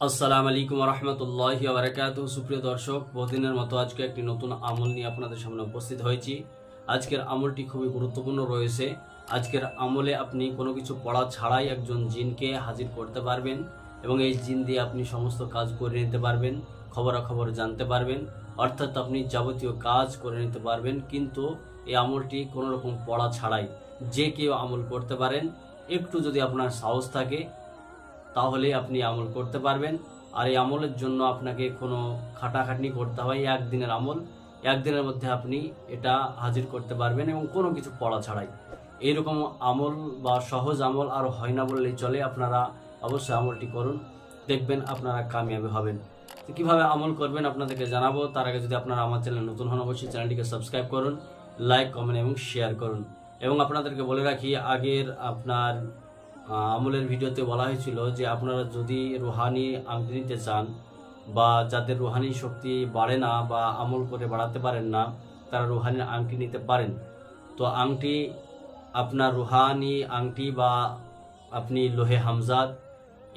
আসসালামু আলাইকুম ওয়া রাহমাতুল্লাহি ওয়া বারাকাতুহু। সুপ্রিয় দর্শক, বহুদিনের মতো আজকে একটি নতুন আমল নিয়ে আপনাদের সামনে উপস্থিত হয়েছি। আজকের আমলটি খুবই গুরুত্বপূর্ণ রয়েছে। আজকের আমলে আপনি কোনো কিছু পড়া ছাড়াই একজন জিনকে হাজির করতে পারবেন এবং এই জিন দিয়ে আপনি সমস্ত কাজ করে নিতে পারবেন, খবরাখবর জানতে পারবেন, অর্থাৎ আপনি যাবতীয় কাজ করে নিতে পারবেন। কিন্তু এই আমলটি কোনো রকম পড়া ছাড়াই যে কেউ আমল করতে পারেন। একটু যদি আপনার সাহস থাকে তাহলে আপনি আমল করতে পারবেন। আর এই আমলের জন্য আপনাকে কোনো খাটাখাটনি করতে হয়। একদিনের আমল, একদিনের মধ্যে আপনি এটা হাজির করতে পারবেন এবং কোনো কিছু পড়া ছাড়াই। এইরকম আমল বা সহজ আমল আর হয় না বললেই চলে। আপনারা অবশ্যই আমলটি করুন, দেখবেন আপনারা কামিয়াবি হবেন। তো কীভাবে আমল করবেন আপনাদেরকে জানাবো। তার আগে যদি আপনারা আমার চ্যানেলে নতুন হন অবশ্যই চ্যানেলটিকে সাবস্ক্রাইব করুন, লাইক, কমেন্ট এবং শেয়ার করুন। এবং আপনাদেরকে বলে রাখি, আগের আপনার আমলের ভিডিওতে বলা হয়েছিল যে আপনারা যদি রুহানি আংটি নিতে চান বা যাদের রুহানি শক্তি বাড়ে না বা আমল করে বাড়াতে পারেন না, তারা রুহানি আংটি নিতে পারেন। তো আংটি, আপনার রুহানি আংটি বা আপনি লোহে হামজাদ,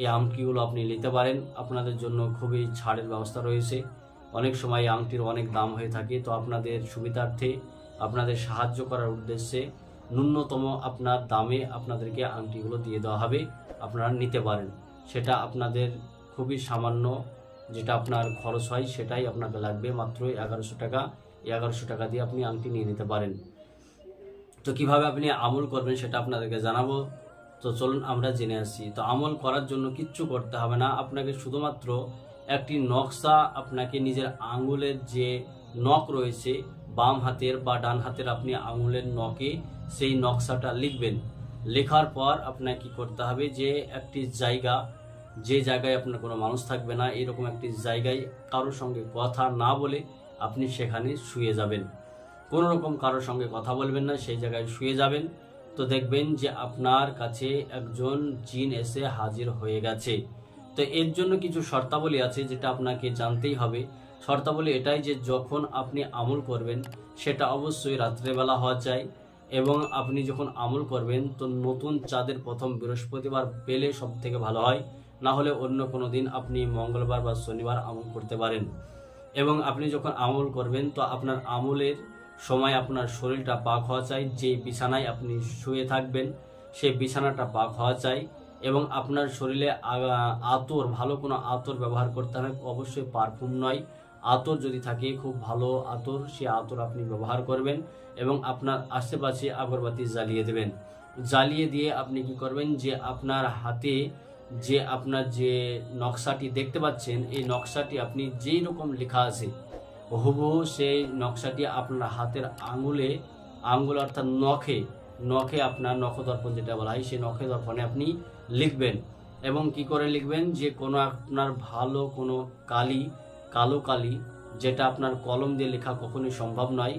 এই আংটিগুলো আপনি নিতে পারেন। আপনাদের জন্য খুবই ছাড়ের ব্যবস্থা রয়েছে। অনেক সময় আংটির অনেক দাম হয়ে থাকে। তো আপনাদের সুবিধার্থে, আপনাদের সাহায্য করার উদ্দেশ্যে ন্যূনতম আপনার দামে আপনাদেরকে আংটিগুলো দিয়ে দেওয়া হবে, আপনারা নিতে পারেন। সেটা আপনাদের খুবই সামান্য, যেটা আপনার খরচ হয় সেটাই আপনাকে লাগবে, মাত্র 1100 টাকা। 1100 টাকা দিয়ে আপনি আংটি নিয়ে নিতে পারেন। তো কিভাবে আপনি আমল করবেন সেটা আপনাদেরকে জানাবো। তো চলুন আমরা জেনে আসি। তো আমল করার জন্য কিচ্ছু করতে হবে না, আপনাকে শুধুমাত্র একটি নকশা, আপনাকে নিজের আঙুলের যে নখ রয়েছে বাম হাতের বা ডান হাতের, আপনি আঙুলের নখে সেই নকশাটা লিখবেন। লেখার পর আপনাকে কি করতে হবে, যে একটি জায়গা, যে জায়গায় আপনার কোনো মানুষ থাকবে না, এরকম একটি জায়গায় কারোর সঙ্গে কথা না বলে আপনি সেখানে শুয়ে যাবেন। কোনো রকম কারোর সঙ্গে কথা বলবেন না, সেই জায়গায় শুয়ে যাবেন। তো দেখবেন যে আপনার কাছে একজন জিন এসে হাজির হয়ে গেছে। তো এর জন্য কিছু শর্তাবলী আছে যেটা আপনাকে জানতেই হবে। শর্তাবলী এটাই যে যখন আপনি আমল করবেন সেটা অবশ্যই রাত্রেবেলা হওয়া চাই এবং আপনি যখন আমল করবেন তো নতুন চাঁদের প্রথম বৃহস্পতিবার পেলে সব থেকে ভালো হয়, না হলে অন্য কোনো দিন আপনি মঙ্গলবার বা শনিবার আমল করতে পারেন। এবং আপনি যখন আমল করবেন তো আপনার আমলের সময় আপনার শরীরটা পাক হওয়া চাই। যে বিছানায় আপনি শুয়ে থাকবেন সেই বিছানাটা পাক হওয়া চাই এবং আপনার শরীরে আতর, ভালো কোনো আতর ব্যবহার করতে হবে, অবশ্যই পারফিউম নয়। আতর যদি থাকে খুব ভালো আতর, সে আতর আপনি ব্যবহার করবেন এবং আপনার আশেপাশে আগরবাতি জ্বালিয়ে দেবেন। জ্বালিয়ে দিয়ে আপনি কি করবেন, যে আপনার হাতে যে আপনার যে নকশাটি দেখতে পাচ্ছেন, এই নকশাটি আপনি যেই রকম লেখা আছে হুবহু সেই নকশাটি আপনার হাতের আঙ্গুল অর্থাৎ নখে আপনার নখদর্পণ যেটা বলা হয়, সেই নখদর্পণে আপনি লিখবেন। এবং কি করে লিখবেন, যে কোনো আপনার ভালো কোনো কালো কালি, যেটা আপনার কলম দিয়ে লেখা কখনোই সম্ভব নয়,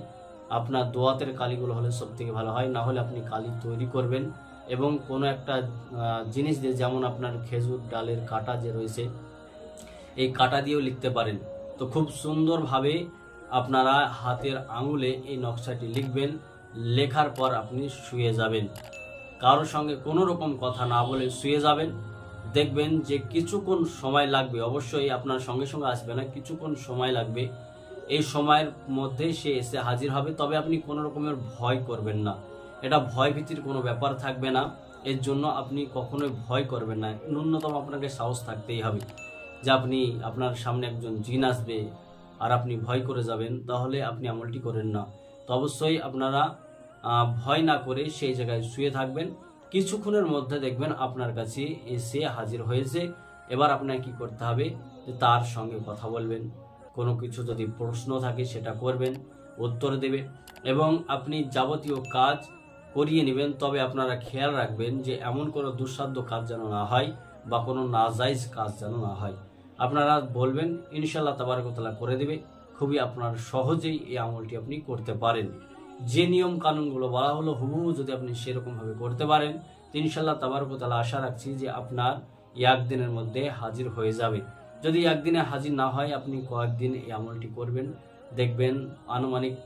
আপনার দোয়াতের কালিগুলো হলে সব থেকে ভালো হয়। না হলে আপনি কালি তৈরি করবেন এবং কোনো একটা জিনিস দিয়ে, যেমন আপনার খেজুর ডালের কাঁটা যে রয়েছে এই কাঁটা দিয়েও লিখতে পারেন। তো খুব সুন্দরভাবে আপনারা হাতের আঙুলে এই নকশাটি লিখবেন। লেখার পর আপনি শুয়ে যাবেন, কারোর সঙ্গে কোনো রকম কথা না বলে শুয়ে যাবেন। দেখবেন যে কিছুক্ষণ সময় লাগবে, অবশ্যই আপনার সঙ্গে সঙ্গে আসবে না, কিছুক্ষণ সময় লাগবে। এই সময়ের মধ্যে সে এসে হাজির হবে। তবে আপনি কোনো রকমের ভয় করবেন না, এটা ভয় ভীতির কোনো ব্যাপার থাকবে না। এর জন্য আপনি কখনোই ভয় করবেন না, ন্যূনতম আপনাকে সাহস থাকতেই হবে। যে আপনি, আপনার সামনে একজন জিন আসবে আর আপনি ভয় করে যাবেন, তাহলে আপনি আমলটি করেন না। তো অবশ্যই আপনারা ভয় না করে সেই জায়গায় শুয়ে থাকবেন। কিছুক্ষণের মধ্যে দেখবেন আপনার কাছে এসে হাজির হয়েছে। এবার আপনাকে কি করতে হবে, যে তার সঙ্গে কথা বলবেন, কোনো কিছু যদি প্রশ্ন থাকে সেটা করবেন, উত্তর দেবে এবং আপনি যাবতীয় কাজ করিয়ে নেবেন। তবে আপনারা খেয়াল রাখবেন যে এমন কোনো দুঃসাধ্য কাজ যেন না হয় বা কোনো নাজায়েজ কাজ যেন না হয়। আপনারা বলবেন, ইনশাআল্লাহ তাবারক ওয়া তাআলা করে দেবে। খুবই আপনার সহজেই এই আমলটি আপনি করতে পারেন। যে নিয়ম কানুনগুলো বলা হলো হুবহু যদি আপনি সেরকমভাবে করতে পারেন, ইনশাআল্লাহ তাবারক ওয়া তাআলা আশা রাখছি যে আপনার একদিনের মধ্যে হাজির হয়ে যাবে। যদি একদিনে হাজির না হয়, আপনি কয়েকদিন এই আমলটি করবেন, দেখবেন আনুমানিক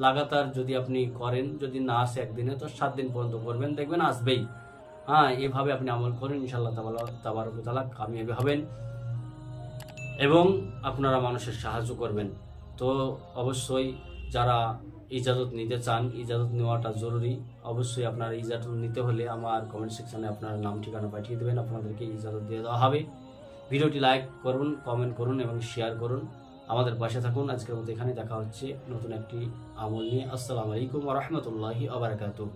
লাগাতার যদি আপনি করেন, যদি না আসে একদিনে তো 7 দিন পর্যন্ত করবেন, দেখবেন আসবেই। এভাবে আপনি আমল করেন, ইনশাআল্লাহ তাবারক ওয়া তাআলা কামিয়াবি হবেন। এবং আপনারা মানুষের সাহায্য করবেন। তো অবশ্যই যারা ইজাজত নিতে চান, ইজাজত নেওয়াটা জরুরি। অবশ্যই আপনারা ইজাজত নিতে হলে আমার কমেন্ট সেকশনে আপনার নাম ঠিকানা পাঠিয়ে দেবেন, আপনাদেরকে ইজাজত দিয়ে দেওয়া হবে। ভিডিওটি লাইক করুন, কমেন্ট করুন এবং শেয়ার করুন। আমাদের পাশে থাকুন। আজকের মতো এখানে দেখা হচ্ছে নতুন একটি আমল নিয়ে। আসসালামু আলাইকুম ওয়া রাহমাতুল্লাহি ওয়া বারাকাতুহু।